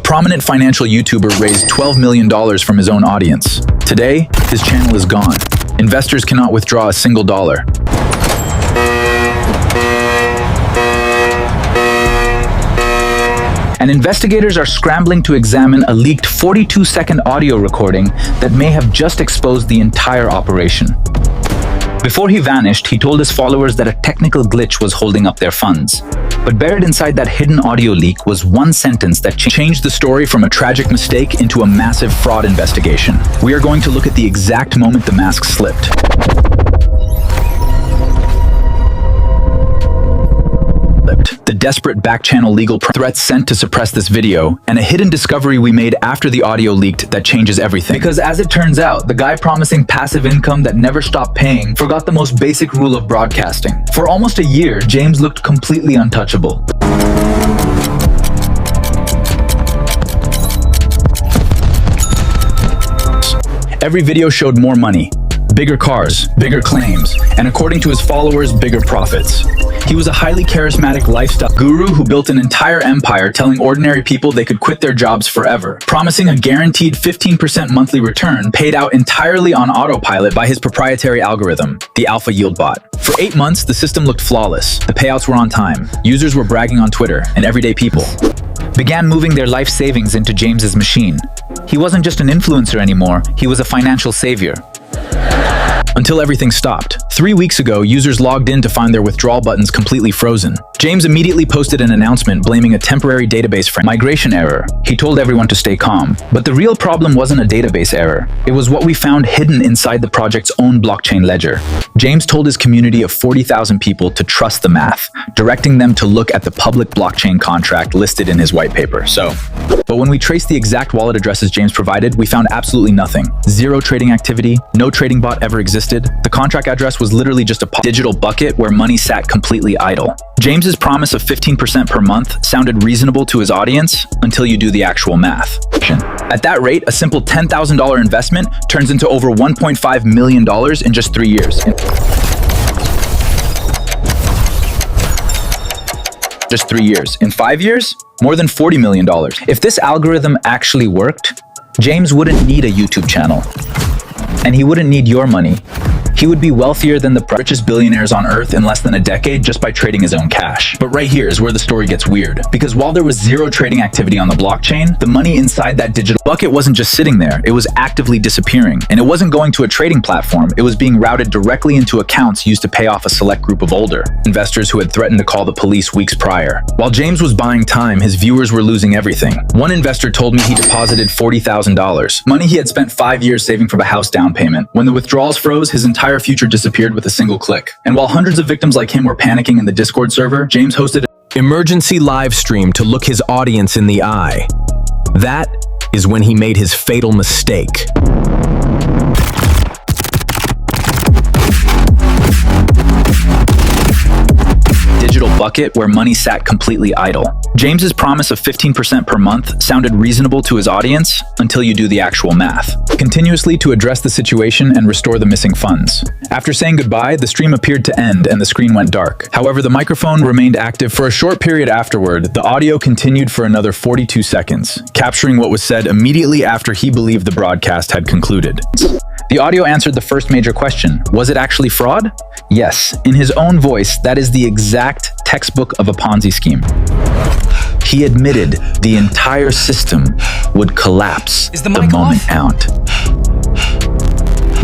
prominent financial YouTuber raised $12 million from his own audience. Today, his channel is gone. Investors cannot withdraw a single dollar. And investigators are scrambling to examine a leaked 42-second audio recording that may have just exposed the entire operation. Before he vanished, he told his followers that a technical glitch was holding up their funds. But buried inside that hidden audio leak was one sentence that changed the story from a tragic mistake into a massive fraud investigation. We are going to look at the exact moment the mask slipped. The desperate back-channel legal threats sent to suppress this video, and a hidden discovery we made after the audio leaked that changes everything. Because as it turns out, the guy promising passive income that never stopped paying forgot the most basic rule of broadcasting. For almost a year, James looked completely untouchable. Every video showed more money, bigger cars, bigger claims, and according to his followers, bigger profits. He was a highly charismatic lifestyle guru who built an entire empire telling ordinary people they could quit their jobs forever, promising a guaranteed 15% monthly return paid out entirely on autopilot by his proprietary algorithm, the Alpha Yield Bot. For 8 months, the system looked flawless. The payouts were on time. Users were bragging on Twitter, and everyday people began moving their life savings into James's machine. He wasn't just an influencer anymore, he was a financial savior. Until everything stopped. 3 weeks ago, users logged in to find their withdrawal buttons completely frozen. James immediately posted an announcement blaming a temporary database migration error. He told everyone to stay calm. But the real problem wasn't a database error. It was what we found hidden inside the project's own blockchain ledger. James told his community of 40,000 people to trust the math, directing them to look at the public blockchain contract listed in his white paper. But when we traced the exact wallet addresses James provided, we found absolutely nothing. Zero trading activity, no trading bot ever existed. The contract address was literally just a digital bucket where money sat completely idle. James's promise of 15% per month sounded reasonable to his audience until you do the actual math. At that rate, a simple $10,000 investment turns into over $1.5 million in just 3 years. Just 3 years. In 5 years, more than $40 million. If this algorithm actually worked, James wouldn't need a YouTube channel. And he wouldn't need your money. He would be wealthier than the richest billionaires on Earth in less than a decade just by trading his own cash. But right here is where the story gets weird. Because while there was zero trading activity on the blockchain, the money inside that digital bucket wasn't just sitting there, it was actively disappearing. And it wasn't going to a trading platform, it was being routed directly into accounts used to pay off a select group of older investors who had threatened to call the police weeks prior. While James was buying time, his viewers were losing everything. One investor told me he deposited $40,000, money he had spent 5 years saving for a house down payment. When the withdrawals froze, his entire future disappeared with a single click. And while hundreds of victims like him were panicking in the Discord server, James hosted an emergency live stream to look his audience in the eye. That is when he made his fatal mistake. digital bucket where money sat completely idle. James's promise of 15% per month sounded reasonable to his audience until you do the actual math. Continuously to address the situation and restore the missing funds. After saying goodbye, the stream appeared to end and the screen went dark. However, the microphone remained active for a short period afterward. The audio continued for another 42 seconds, capturing what was said immediately after he believed the broadcast had concluded. The audio answered the first major question. Was it actually fraud? Yes. In his own voice, that is the exact textbook of a Ponzi scheme. He admitted the entire system would collapse the moment out.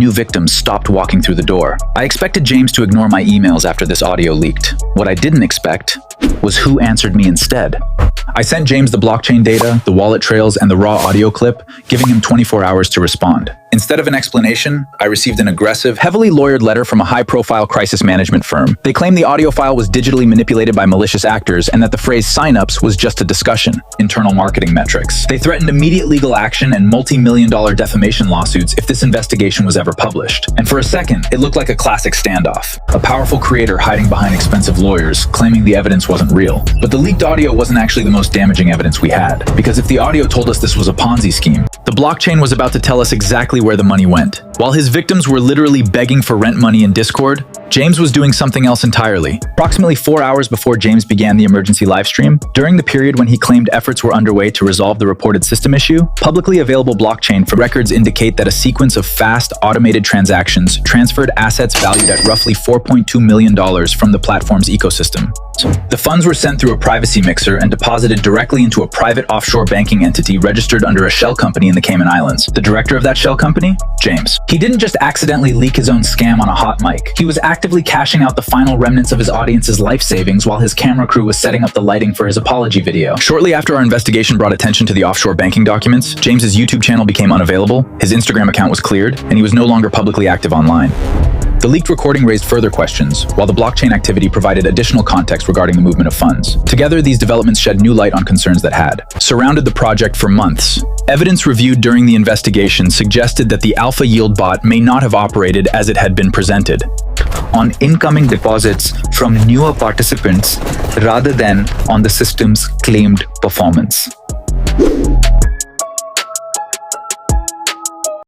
New victims stopped walking through the door. I expected James to ignore my emails after this audio leaked. What I didn't expect was who answered me instead. I sent James the blockchain data, the wallet trails, and the raw audio clip, giving him 24 hours to respond. Instead of an explanation, I received an aggressive, heavily lawyered letter from a high-profile crisis management firm. They claimed the audio file was digitally manipulated by malicious actors and that the phrase signups was just a discussion, internal marketing metrics. They threatened immediate legal action and multi-million-dollar defamation lawsuits if this investigation was ever published. And for a second, it looked like a classic standoff. A powerful creator hiding behind expensive lawyers, claiming the evidence wasn't real. But the leaked audio wasn't actually the most damaging evidence we had, because if the audio told us this was a Ponzi scheme, the blockchain was about to tell us exactly where the money went. While his victims were literally begging for rent money in Discord, James was doing something else entirely. Approximately 4 hours before James began the emergency livestream, during the period when he claimed efforts were underway to resolve the reported system issue, publicly available blockchain records indicate that a sequence of fast, automated transactions transferred assets valued at roughly $4.2 million from the platform's ecosystem. The funds were sent through a privacy mixer and deposited directly into a private offshore banking entity registered under a shell company in the Cayman Islands. The director of that shell company? James. He didn't just accidentally leak his own scam on a hot mic. He was actively cashing out the final remnants of his audience's life savings while his camera crew was setting up the lighting for his apology video. Shortly after our investigation brought attention to the offshore banking documents, James's YouTube channel became unavailable, his Instagram account was cleared, and he was no longer publicly active online. The leaked recording raised further questions, while the blockchain activity provided additional context regarding the movement of funds. Together, these developments shed new light on concerns that had surrounded the project for months. Evidence reviewed during the investigation suggested that the alpha yield bot may not have operated as it had been presented, on incoming deposits from newer participants rather than on the system's claimed performance.